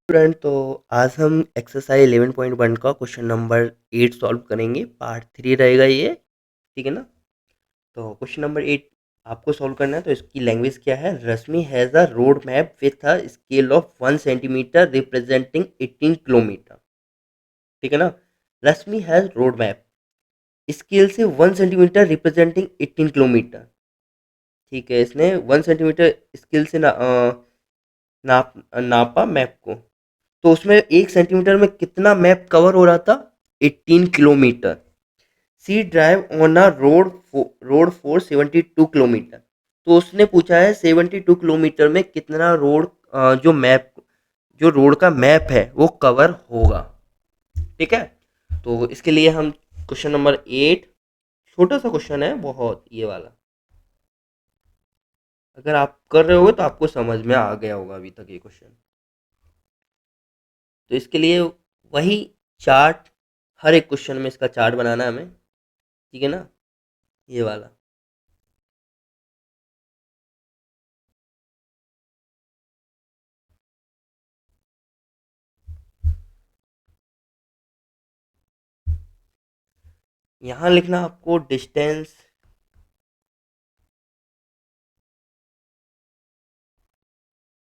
Student, तो आज हम एक्सरसाइज 11.1 का क्वेश्चन नंबर 8 सॉल्व करेंगे। पार्ट 3 रहेगा ये, ठीक है ना। तो क्वेश्चन नंबर 8 आपको सॉल्व करना है। तो इसकी लैंग्वेज क्या है? Rashmi has a road map with a scale of 1 centimetre representing 18 kilometre, ठीक है ना। Rashmi has road map scale से 1 सेंटीमीटर रिप्रेजेंटिंग 18 किलोमीटर, ठीक है। इसने 1 सेंटीमीटर स्केल से नापा मैप को। तो उसमें 1 सेंटीमीटर में कितना मैप कवर हो रहा था? 18 kilometre. See drive on a road for 72 kilometre. तो उसने पूछा है 72 किलोमीटर में कितना रोड, जो रोड का मैप है वो कवर होगा, ठीक है। तो इसके लिए हम क्वेश्चन नंबर 8, छोटा सा क्वेश्चन है बहुत ये वाला। अगर आप कर रहे होगे तो आपको समझ में आ गया होगा अभी तक ये क्वेश्चन। तो इसके लिए वही चार्ट, हर एक क्वेश्चन में इसका चार्ट बनाना है हमें, ठीक है ना, ये वाला। यहाँ लिखना आपको डिस्टेंस,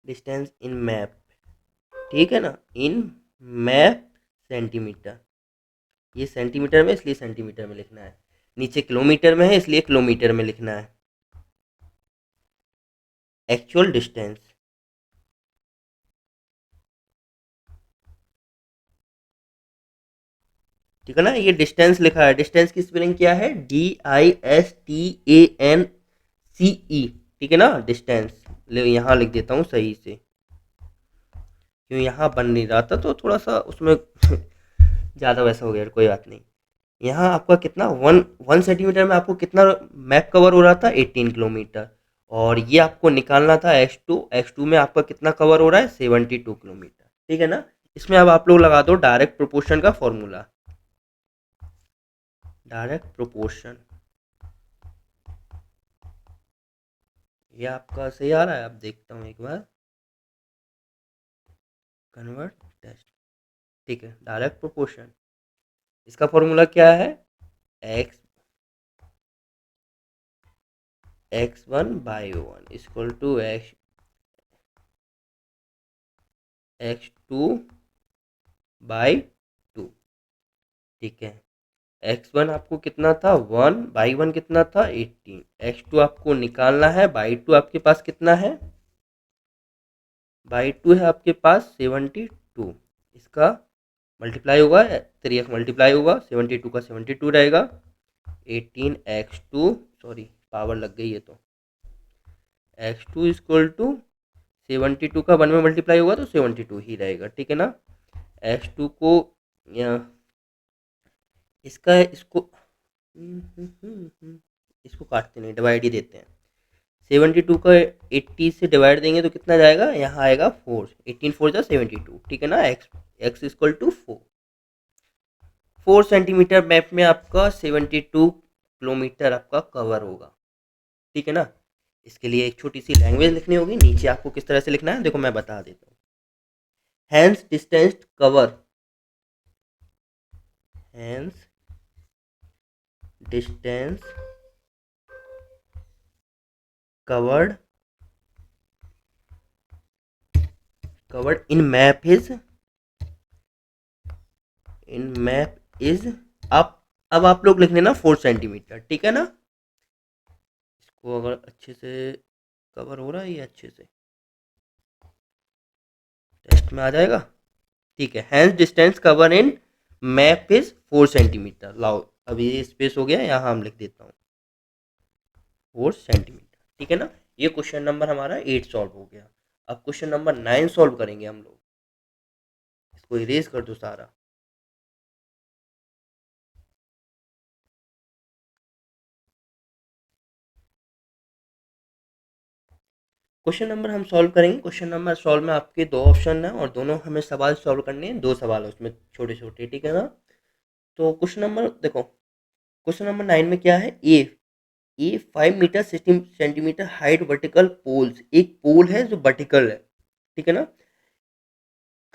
डिस्टेंस इन मैप, ठीक है ना, इन मैप सेंटीमीटर। ये सेंटीमीटर में इसलिए सेंटीमीटर में लिखना है, नीचे किलोमीटर में है इसलिए किलोमीटर में लिखना है। एक्चुअल डिस्टेंस, ठीक है ना। ये डिस्टेंस लिखा है, डिस्टेंस की स्पेलिंग क्या है? DISTANCE, ठीक है ना, डिस्टेंस। यहाँ लिख देता हूँ सही से, क्यों यहाँ बन नहीं रहा था तो थोड़ा सा उसमें ज़्यादा वैसा हो गया, कोई बात नहीं। यहाँ आपका कितना, वन वन सेंटीमीटर में आपको कितना मैप कवर हो रहा था? 18 किलोमीटर। और ये आपको निकालना था एक्स टू में आपका कितना कवर हो रहा है? 72 किलोमीटर, ठीक है ना। इसमें अब आप लोग लगा दो डायरेक्ट प्रोपोर्शन का फॉर्मूला। डायरेक्ट प्रोपोर्शन, ये आपका सही आ रहा है? आप देखता हूँ एक बार, कन्वर्ट टेस्ट, ठीक है। डायरेक्ट प्रोपोर्शन, इसका फॉर्मूला क्या है? X x1/1 equal to x2/2, ठीक है। x1 आपको कितना था? 1/1 कितना था? 18। x2 आपको निकालना है, बाई टू आपके पास कितना है? बाई टू है आपके पास 72। इसका मल्टीप्लाई होगा, 3x मल्टीप्लाई होगा, 72 का 72 रहेगा। 18x2, सॉरी पावर लग गई है, तो x2 इक्वल टू 72 का 1 में मल्टीप्लाई होगा तो 72 ही रहेगा, ठीक है ना। x2 को इसका इसको काटते नहीं, डिवाइड ही देते हैं। 72 का 80 से डिवाइड देंगे तो कितना जाएगा? यहाँ आएगा 4, 18 4 जा 72, ठीक है ना। x equal to 4 centimetre map में आपका 72 किलोमीटर आपका कवर होगा, ठीक है ना। इसके लिए एक छोटी सी लैंग्वेज लिखनी होगी। नीचे आपको किस तरह से लिखना है देखो मैं बता देता हूँ। Hence distance cover, hence distance covered, covered in map is, in map is अब आप लोग लिख लेना 4 सेंटीमीटर, ठीक है ना। इसको अगर अच्छे से कवर हो रहा है ये अच्छे से टेस्ट में आ जाएगा, ठीक है। Hence distance cover in map is 4 centimetre. लाओ अभी ये स्पेस हो गया, यहाँ हम लिख देता हूँ 4 सेंटीमीटर, ठीक है ना। ये क्वेश्चन नंबर हमारा 8 सॉल्व हो गया। अब क्वेश्चन नंबर 9 सॉल्व करेंगे हम लोग। इसको इरेज कर दो सारा। क्वेश्चन नंबर हम सॉल्व करेंगे। क्वेश्चन नंबर सॉल्व में आपके दो ऑप्शन हैं और दोनों हमें सवाल सॉल्व करने हैं। दो सवाल है उसमें, छोटे छोटे, ठीक है ना। तो क्वेश्चन नंबर देखो, क्वेश्चन नंबर 9 में क्या है? A 5 metre 60 centimetre height vertical poles, एक पोल है जो वर्टिकल है, ठीक है ना,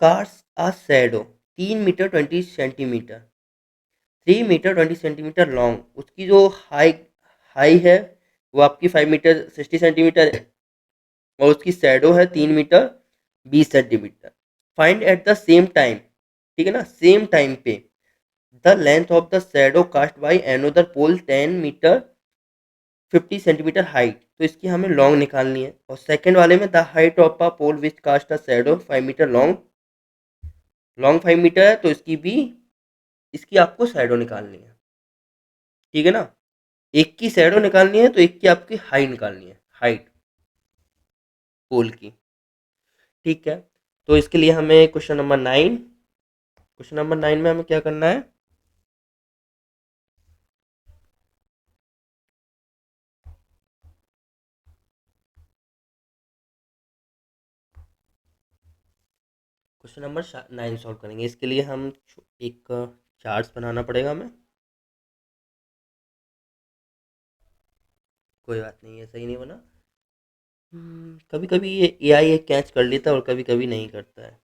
cast a shadow 3 metre 20 centimetre 3 metre 20 centimetre long, उसकी जो हाई हाई है वो आपकी 5 मीटर 60 सेंटीमीटर है और उसकी शैडो है 3 metre 20 centimetre. Find at the same time, ठीक है ना, सेम टाइम पे the length of the shadow cast by another pole 10 metre 50 centimetre height. तो इसकी हमें लॉन्ग निकालनी है। और सेकंड वाले में the height of a pole which cast a shadow 5 metre long, long 5 metre है तो इसकी भी, इसकी आपको शैडो निकालनी है, ठीक है ना। एक की शैडो निकालनी है तो एक की आपकी हाइट निकालनी है, हाइट पोल की, ठीक है। तो इसके लिए हमें क्वेश्चन नंबर 9 में हमें क्या करना है, क्वेश्चन नंबर 9 सॉल्व करेंगे। इसके लिए हम एक चार्ट्स बनाना पड़ेगा हमें, कोई बात नहीं है, सही नहीं बना। कभी कभी ये एआई कैच कर लेता है और कभी कभी नहीं करता है,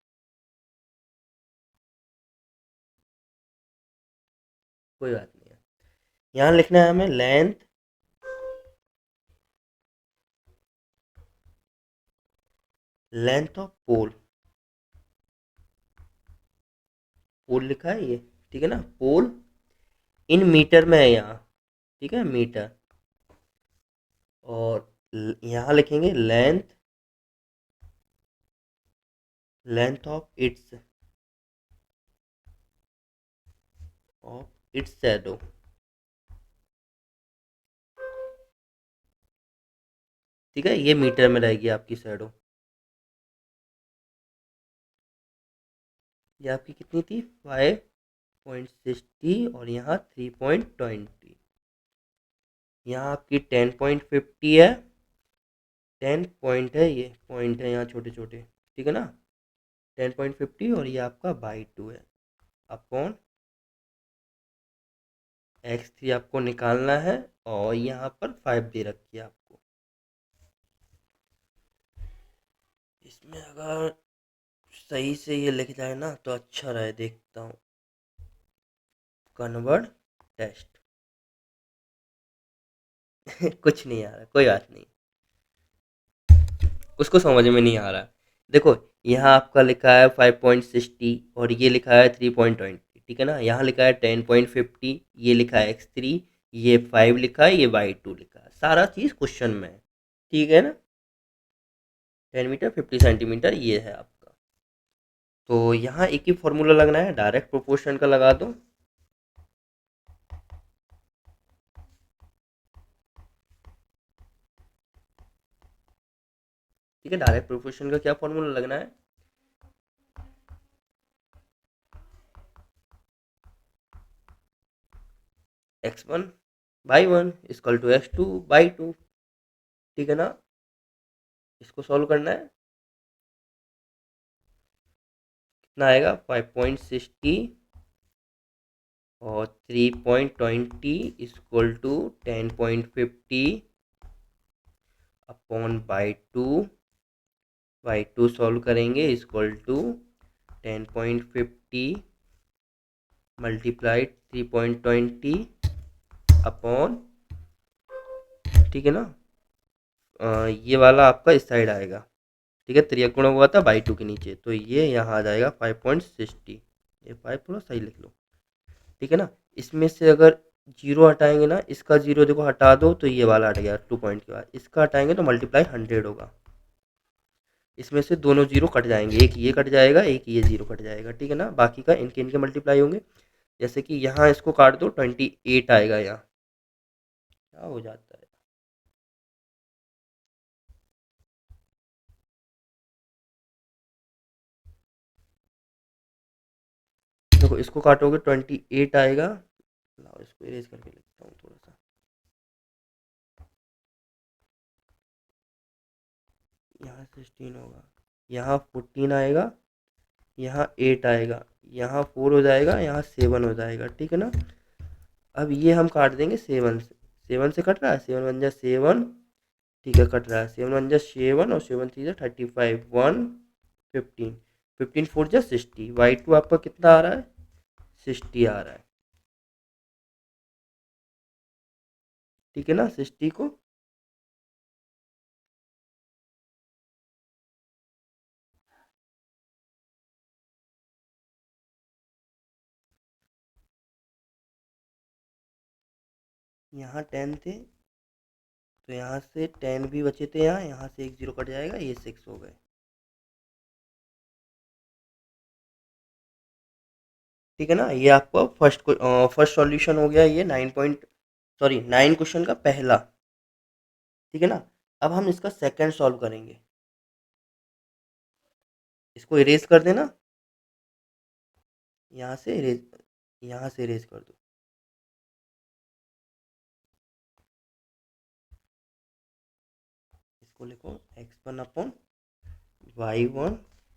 कोई बात नहीं है। यहाँ लिखना है हमें लेंथ ऑफ पोल, पोल लिखा है ये, ठीक है ना, पोल इन मीटर में है यहाँ, ठीक है, मीटर। और यहाँ लिखेंगे लेंथ ऑफ इट्स शैडो, ठीक है, ये मीटर में रहेगी आपकी शैडो। ये आपकी कितनी थी, 5.60 और यहाँ 3.20, यहाँ आपकी 10.50 है, 10 पॉइंट है, ये पॉइंट है यहाँ छोटे छोटे, ठीक है ना, 10.50 और ये आपका बाई 2 है अपॉन x3 आपको निकालना है। और यहाँ पर 5 दे रखी है आपको। इसमें अगर सही से ये लिख जाए ना तो अच्छा रहे, देखता हूँ, कन्वर्ट टेस्ट कुछ नहीं आ रहा, कोई बात नहीं, उसको समझ में नहीं आ रहा। देखो, यहाँ आपका लिखा है 5.60 और ये लिखा है 3.20, ठीक है ना, यहाँ लिखा है 10.50, ये लिखा है x3, ये 5 लिखा है, ये y2 लिखा है, सारा चीज़ क्वेश्चन में है, ठीक है ना। 10 मीटर 50 सेंटीमीटर ये है आपका। तो यहाँ एक ही फॉर्मूला लगना है, डायरेक्ट प्रोपोर्शन का लगा दो, ठीक है। डायरेक्ट प्रोपोर्शन का क्या फॉर्मूला लगना है, x1/1 = x2/2, ठीक है ना। इसको सॉल्व करना है, कितना आएगा, 5.60 और 3.20 = 10.50 अपॉन बाई टू सॉल्व करेंगे इक्वल टू 10.50 मल्टीप्लाइड 3.20 अपॉन, ठीक है ना, ये वाला आपका इस साइड आएगा, ठीक है, त्रिकोण हुआ था बाई 2 के नीचे, तो ये यहाँ आ जाएगा 5.60, ये 5 थोड़ा सही लिख लो, ठीक है ना। इसमें से अगर जीरो हटाएंगे ना, इसका जीरो देखो हटा दो तो ये वाला हट गया 2 पॉइंट के बाद, इसका हटाएंगे तो मल्टीप्लाई 100 होगा, इसमें से दोनों जीरो कट जाएंगे, एक ये कट जाएगा एक ये जीरो कट जाएगा, ठीक है ना, बाकी का इनके इनके मल्टीप्लाई होंगे। जैसे कि यहाँ इसको काट दो 28 आएगा, यहाँ क्या हो जाता है, देखो इसको काटोगे 28 आएगा, लाओ इसको इरेज करके लिखता हूँ थोड़ा सा, यहाँ 16 होगा, यहाँ 14 आएगा, यहाँ 8 आएगा, यहाँ 4 हो जाएगा, यहाँ 7 हो जाएगा, ठीक है ना। अब ये हम काट देंगे 7 से, 7 से कट रहा है, 7 1 जा 7, ठीक है, कट रहा है, 7 1 जा 7 और 7 3 जा 35, 1 15, 15 4 जा 60, y2 आपका कितना आ रहा है, 60 आ रहा है, ठीक है ना, 60 को यहाँ 10 थे, तो यहाँ से 10 भी बचे थे, यहाँ से एक जीरो कट जाएगा, ये 6 हो गए, ठीक है ना। ये आपका फर्स्ट सॉल्यूशन हो गया, ये 9 क्वेश्चन का पहला, ठीक है ना। अब हम इसका सेकंड सॉल्व करेंगे, इसको इरेज कर देना, यहाँ से इरेज, यहाँ से इरेज कर दो, इसको लिखो x1 अपॉन y1,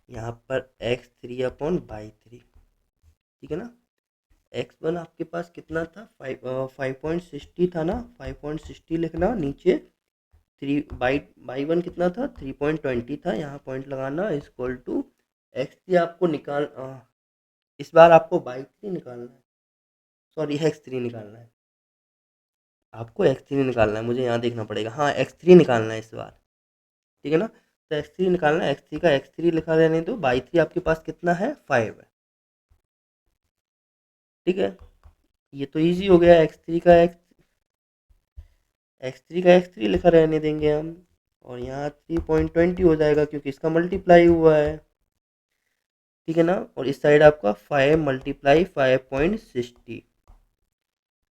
यहाँ पर x3 अपॉन y3, ठीक है ना। x1 आपके पास कितना था, 5.60 था ना, 5.60 लिखना नीचे, थ्री बाई वन कितना था, 3.20 था, यहाँ पॉइंट लगाना, इक्वल टू x3 आपको इस बार आपको y3 निकालना है, सॉरी x3 निकालना है, आपको x3 निकालना है, मुझे यहाँ देखना पड़ेगा, हाँ x3 निकालना है इस बार, ठीक है ना। तो x3 निकालना है, x3 का x3 लिखा रहने दो, y3 आपके पास कितना है, 5 है, ठीक है। ये तो इजी हो गया, x3 लिखा रहने देंगे हम, और यहाँ 3.20 हो जाएगा क्योंकि इसका मल्टीप्लाई हुआ है, ठीक है ना। और इस साइड आपका 5 मल्टीप्लाई 5.60,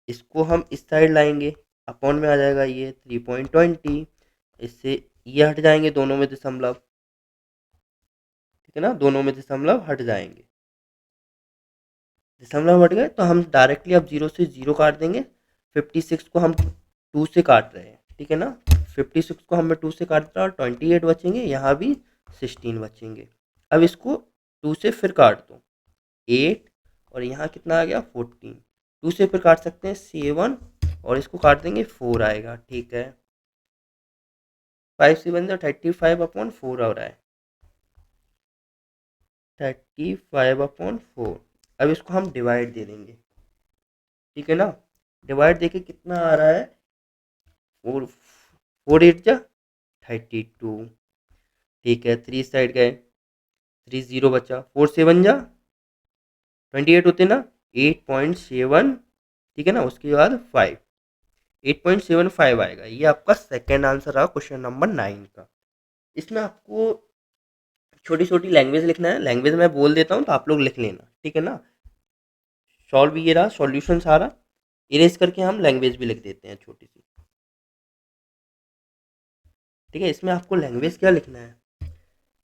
इसको हम इस साइड लाएंगे, अपॉन में आ जाएगा ये 3.20, इससे ये हट जाएंगे दोनों में दशमलव, ठीक है ना, दोनों में दशमलव हट जाएंगे, दशमलव हट गए तो हम डायरेक्टली अब जीरो से जीरो काट देंगे, 56 को हम 2 से काट रहे हैं, ठीक है ना, 56 को हमें 2 से काट रहा, 28 बचेंगे, यहाँ भी 16 बचेंगे। अब इसको 2 से फिर काट दो, 8, और यहाँ कितना आ गया, 14, 2 से फिर काट सकते हैं 7, और इसको काट देंगे 4 आएगा, ठीक है, 5 से बन जाए 35/4 हो रहा है, 35/4, अब इसको हम डिवाइड दे देंगे, ठीक है ना, डिवाइड देके कितना आ रहा है, 4 4 8 जा 32, ठीक है, 3 साइड गए, 3 जीरो बचा, 4 7 जा 28 होते ना, 8.7, ठीक है ना, उसके बाद 5, 8.75 आएगा, ये आपका सेकेंड आंसर रहा क्वेश्चन नंबर 9 का। इसमें आपको छोटी छोटी लैंग्वेज लिखना है, लैंग्वेज मैं बोल देता हूँ तो आप लोग लिख लेना, ठीक है ना। सॉल्व ये रहा सॉल्यूशन सारा, इरेज करके हम लैंग्वेज भी लिख देते हैं छोटी सी, ठीक है। इसमें आपको लैंग्वेज क्या लिखना है,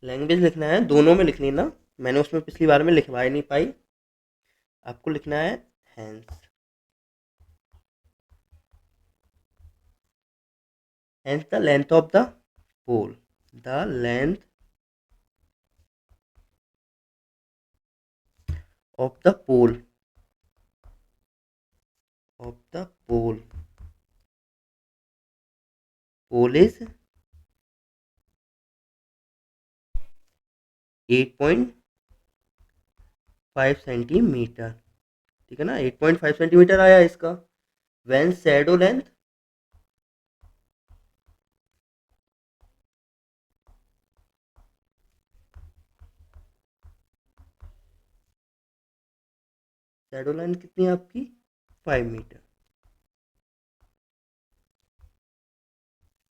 लैंग्वेज लिखना है, दोनों में लिख लेना, मैंने उसमें पिछली बार में लिखवा ही नहीं पाई, आपको लिखना है hence, hence the length of the pole, the length of the pole, of the pole, pole is 8.5 centimetre, ठीक है ना, 8.5 सेंटीमीटर आया इसका। When shadow length, shadow length कितनी है आपकी, 5 मीटर,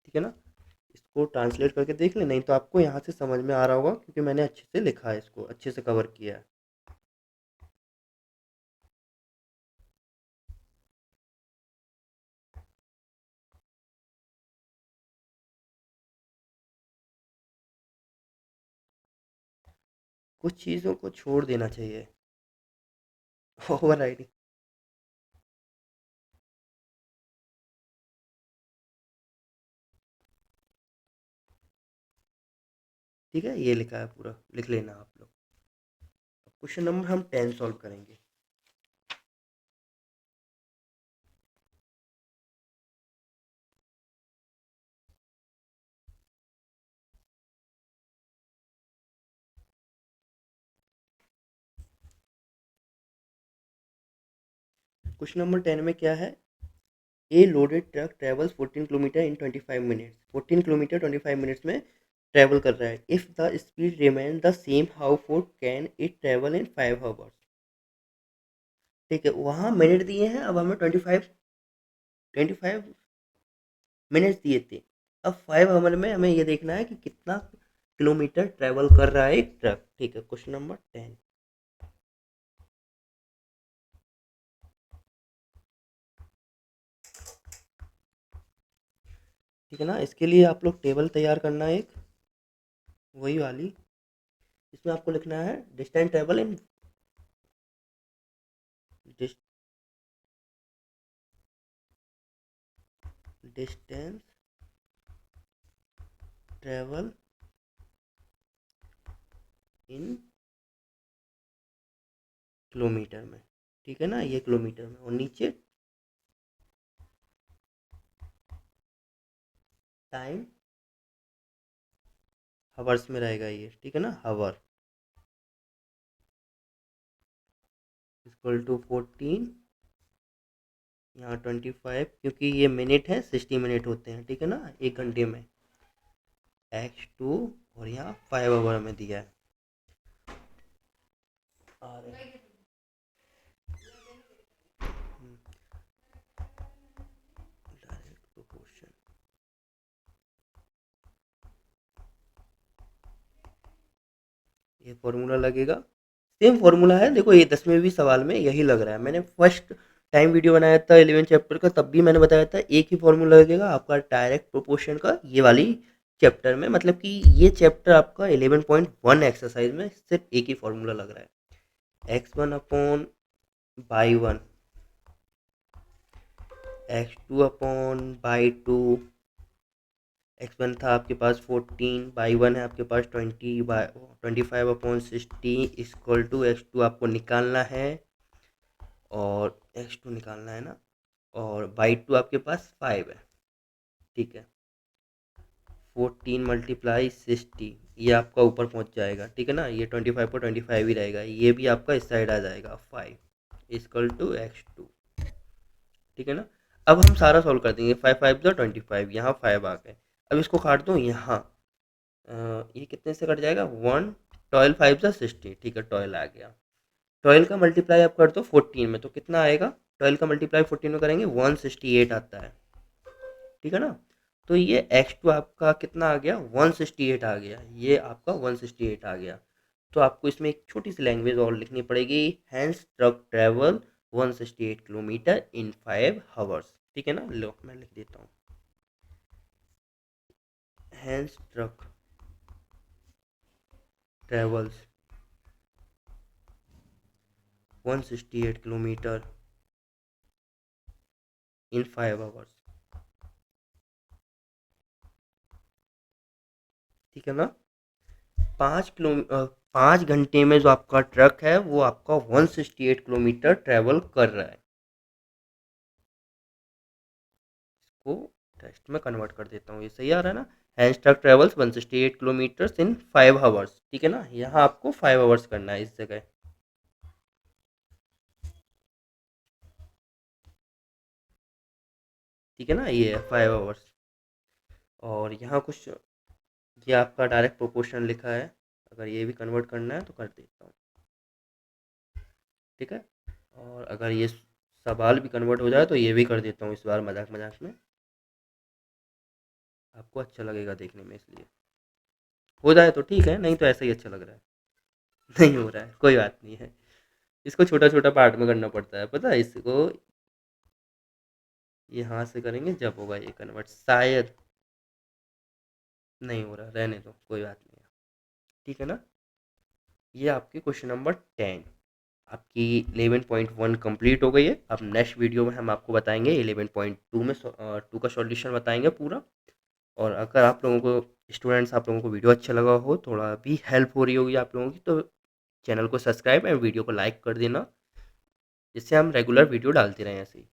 ठीक है ना। इसको ट्रांसलेट करके देख ले, नहीं तो आपको यहाँ से समझ में आ रहा होगा क्योंकि मैंने अच्छे से लिखा है, इसको अच्छे से कवर किया है। कुछ चीज़ों को छोड़ देना चाहिए, ओवर राइडिंग, ठीक है, ये लिखा है पूरा, लिख लेना आप लोग। क्वेश्चन नंबर हम 10 सॉल्व करेंगे। क्वेश्चन नंबर 10 में क्या है, a loaded truck travels 14 kilometre in 25 minutes, 14 kilometre 25 minutes में ट्रैवल कर रहा है। If the speed remain the same how far can it travel in 5 hours. ठीक है, वहाँ मिनट दिए हैं, अब हमें 25 मिनट्स दिए थे। अब 5 आवर में हमें ये देखना है कि कितना किलोमीटर ट्रैवल कर रहा है एक ट्रक। ठीक है, क्वेश्चन नंबर 10। ठीक है ना, इसके लिए आप लोग टेबल तैयार करना है एक, वही वाली। इसमें आपको लिखना है distance travel in distance travel in kilometre में। ठीक है ना, ये किलोमीटर में, और नीचे टाइम हवर्स में रहेगा ये। ठीक है ना, हवर इक्वल टू 14, यहाँ 25, क्योंकि ये मिनट है, 60 मिनट होते हैं। ठीक है ना, एक घंटे में, x2, और यहाँ 5 आवर में दिया है। और डायरेक्ट प्रोपोर्शन, ये फॉर्मूला लगेगा, सेम फॉर्मूला है। देखो ये 10वें सवाल में यही लग रहा है। मैंने फर्स्ट टाइम वीडियो बनाया था 11 चैप्टर का, तब भी मैंने बताया था एक ही फॉर्मूला लगेगा आपका डायरेक्ट प्रोपोर्शन का, ये वाली चैप्टर में। मतलब कि ये चैप्टर आपका 11.1 एक्सरसाइज में सिर्फ एक ही फॉर्मूला लग रहा है, x1 upon by 1, x2 upon by 2, x1 था आपके पास 14, बाई 1 है आपके पास 20, by 25 upon 60 equal to x2 आपको निकालना है, और x2 निकालना है ना, और बाई 2 आपके पास 5 है। ठीक है, 14 मल्टीप्लाई 60, ये आपका ऊपर पहुंच जाएगा। ठीक है ना, ये 25 को 25 ही रहेगा, ये भी आपका इस साइड आ जाएगा 5 इक्वल टू x2। ठीक है ना, अब हम सारा सॉल्व कर देंगे। 5 5 जो 25, यहाँ 5 आ गए। अब इसको काट दो यहाँ, ये कितने से कट जाएगा, 1, 12 5 जो 60। ठीक है, 12 आ गया। 12 का मल्टीप्लाई आप कर दो 14 में, तो कितना आएगा, 12 का मल्टीप्लाई 14 में करेंगे 168 आता है। ठीक है ना, तो ये x2 आपका कितना आ गया, 168 आ गया, ये आपका 168 आ गया। तो आपको इसमें एक छोटी सी लैंग्वेज और लिखनी पड़ेगी, hence truck travel 168 kilometre in 5 hours. ठीक है ना, लो मैं लिख देता हूँ, hence truck travels 168 kilometre in 5 hours. ठीक है ना, 5 घंटे में जो आपका ट्रक है वो आपका 168 किलोमीटर ट्रेवल कर रहा है। इसको टेक्स्ट में कन्वर्ट कर देता हूँ, ये सही आ रहा है ना, hence truck travels 168 kilometre in 5 hours. ठीक है ना, यहाँ आपको 5 आवर्स करना है इस जगह। ठीक है ना, ये है 5 आवर्स, और यहाँ कुछ ये आपका डायरेक्ट प्रोपोर्शन लिखा है, अगर ये भी कन्वर्ट करना है तो कर देता हूँ। ठीक है, और अगर ये सवाल भी कन्वर्ट हो जाए तो ये भी कर देता हूँ इस बार, मजाक मजाक में, आपको अच्छा लगेगा देखने में, इसलिए हो जाए तो ठीक है, नहीं तो ऐसा ही अच्छा लग रहा है। नहीं हो रहा है, कोई बात नहीं है, इसको छोटा छोटा पार्ट में करना पड़ता है, पता है इसको, यहाँ से करेंगे जब होगा ये कन्वर्ट, शायद नहीं हो रहा, रहने दो, कोई बात नहीं है। ठीक है ना, ये आपकी क्वेश्चन नंबर 10 आपकी 11.1 कंप्लीट हो गई है। अब नेक्स्ट वीडियो में हम आपको बताएंगे 11.2 में 2 का सॉल्यूशन बताएंगे पूरा। और अगर आप लोगों को स्टूडेंट्स, आप लोगों को वीडियो अच्छा लगा हो, थोड़ा भी हेल्प हो रही होगी आप लोगों की, तो चैनल को सब्सक्राइब एंड वीडियो को लाइक कर देना, जिससे हम रेगुलर वीडियो डालते रहें ऐसे ही।